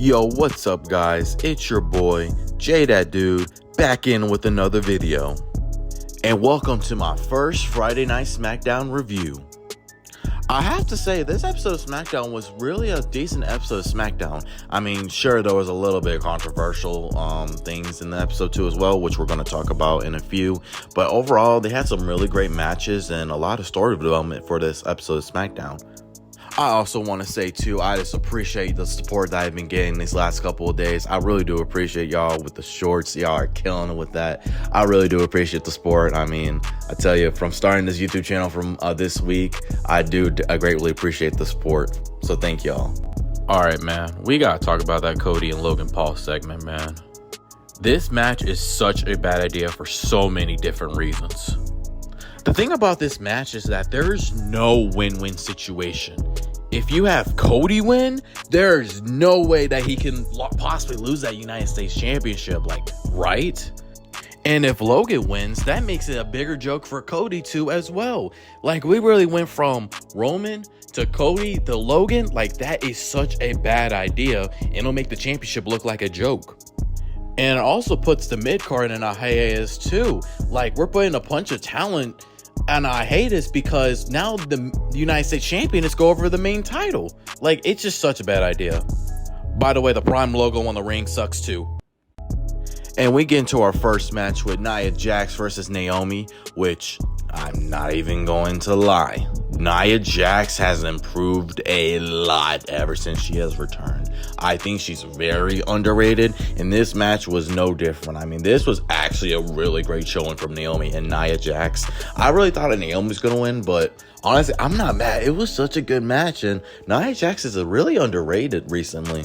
Yo, what's up guys? It's your boy, J That Dude, back in with another video. And welcome to my first Friday Night Smackdown review. I have to say, this episode of Smackdown was really a decent episode of Smackdown. I mean, sure, there was a little bit of controversial things in the episode too as well, which we're going to talk about in a few. But overall, they had some really great matches and a lot of story development for this episode of Smackdown. I also want to say too, I just appreciate the support that I've been getting these last couple of days. I really do appreciate y'all with the shorts. Y'all are killing it with that. I really do appreciate the support. I mean, I tell you, from starting this YouTube channel from this week, I greatly appreciate the support. So thank y'all. All right, man, we got to talk about that Cody and Logan Paul segment, man. This match is such a bad idea for so many different reasons. The thing about this match is that there's no win-win situation. If you have Cody win, there's no way that he can possibly lose that United States Championship, like, right? And if Logan wins, that makes it a bigger joke for Cody too as well. Like, we really went from Roman to Cody to Logan. Like, that is such a bad idea, and it'll make the championship look like a joke. And it also puts the mid-card in a hiatus too. Like, we're putting a bunch of talent, and I hate this because now the United States champion is go over the main title. Like, it's just such a bad idea. By the way, the Prime logo on the ring sucks too. And we get into our first match with Nia Jax versus Naomi, which I'm not even going to lie. Nia Jax has improved a lot ever since she has returned. I think she's very underrated, and this match was no different. I mean, this was actually a really great showing from Naomi and Nia Jax. I really thought that Naomi was going to win, but honestly, I'm not mad. It was such a good match, and Nia Jax is really underrated recently.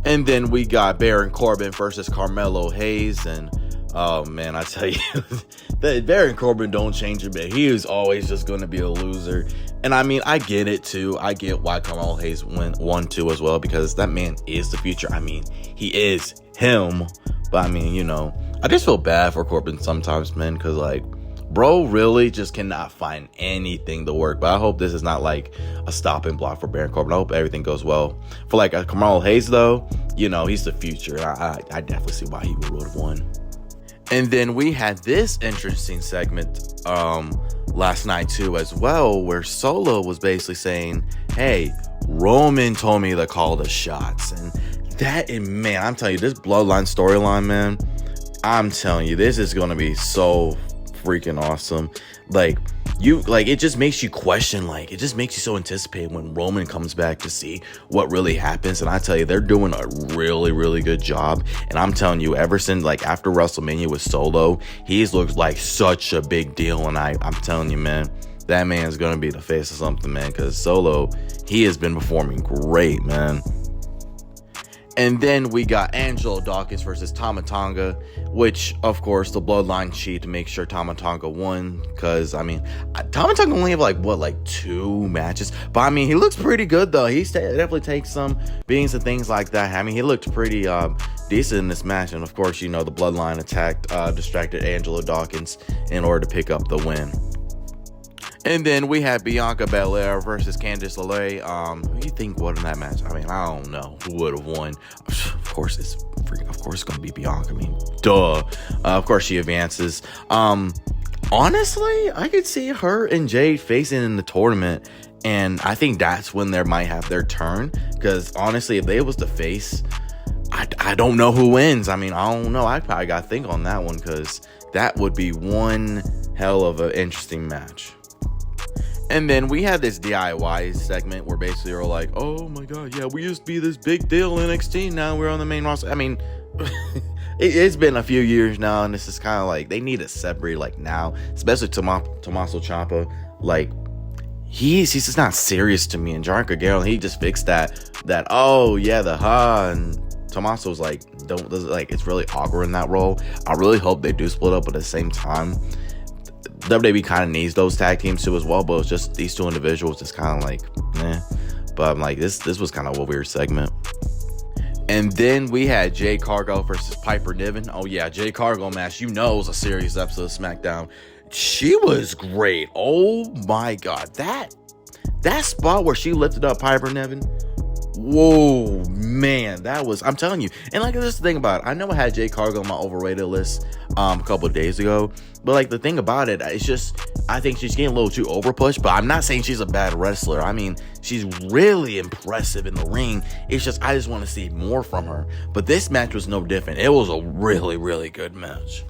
And then we got Baron Corbin versus Carmelo Hayes, and oh man, I tell you, that Baron Corbin don't change a bit. He is always just going to be a loser. And I mean, I get it too. I get why Carmelo Hayes won too as well, because that man is the future. I mean, he is him. But I mean, you know, I just feel bad for Corbin sometimes, man, because like, bro really just cannot find anything to work. But I hope this is not like a stopping block for Baron Corbin. I hope everything goes well. For like Carmelo Hayes though, you know, he's the future. I definitely see why he would have won. And then we had this interesting segment last night too as well, where Solo was basically saying, hey, Roman told me to call the shots. And that, man, I'm telling you, this Bloodline storyline, man, I'm telling you, this is going to be so freaking awesome. Like, it just makes you question, like, it just makes you so anticipated when Roman comes back to see what really happens. And I tell you, they're doing a really, really good job. And I'm telling you, ever since, like, after WrestleMania with Solo, he's looked like such a big deal. And I'm telling you, man, that man's gonna be the face of something, man, because Solo, he has been performing great, man. And then we got Angelo Dawkins versus Tama Tonga, which, of course, the Bloodline cheat to make sure Tama Tonga won. Because, I mean, Tama Tonga only have, like 2 matches. But, I mean, he looks pretty good, though. He definitely takes some beatings and things like that. I mean, he looked pretty decent in this match. And, of course, you know, the Bloodline distracted Angelo Dawkins in order to pick up the win. And then we had Bianca Belair versus Candice LeRae. Who do you think won in that match? I mean, I don't know who would have won. Of course, it's going to be Bianca. I mean, duh. Of course, she advances. Honestly, I could see her and Jade facing in the tournament, and I think that's when they might have their turn. Because honestly, if they was to face, I don't know who wins. I mean, I don't know. I probably got to think on that one, because that would be one hell of an interesting match. And then we had this DIY segment where basically we're like, oh my god, yeah, we used to be this big deal in NXT, now we're on the main roster. I mean, it's been a few years now, and this is kind of like, they need to separate, like, now, especially Tommaso Ciampa. Like, he's just not serious to me. And John Gargano, he just fixed that oh yeah, the and Tommaso's like, it's really awkward in that role. I really hope they do split up, but at the same time, WWE kind of needs those tag teams too as well, but it's just these 2 individuals. It's kind of like, eh. But I'm like, this was kind of a weird segment. And then we had Jade Cargill versus Piper Niven. Oh yeah, Jade Cargill match, you know, it was a serious episode of SmackDown. She was great. Oh my god, that spot where she lifted up Piper Niven, whoa man, I'm telling you. And like, this is the thing about it. I know I had Jade Cargill on my overrated list a couple of days ago, but like, the thing about it, it's just, I think she's getting a little too overpushed, but I'm not saying she's a bad wrestler. I mean, she's really impressive in the ring. It's just, I just want to see more from her. But this match was no different. It was a really, really good match.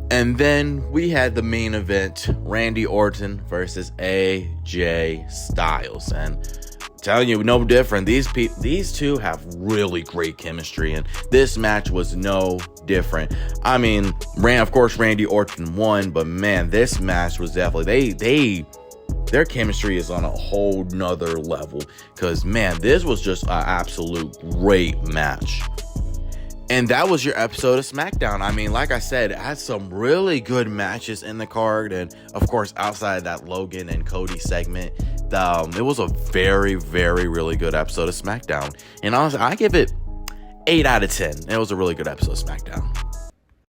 And then we had the main event, Randy Orton versus AJ Styles. And I'm telling you, no different. These two have really great chemistry, and this match was no different. I mean, of course, Randy Orton won, but man, this match was definitely, their chemistry is on a whole nother level, because man, this was just an absolute great match. And that was your episode of Smackdown. I mean, like I said, it had some really good matches in the card. And of course, outside that Logan and Cody segment, it was a very, very, really good episode of Smackdown. And honestly, I give it 8 out of 10. It was a really good episode of Smackdown.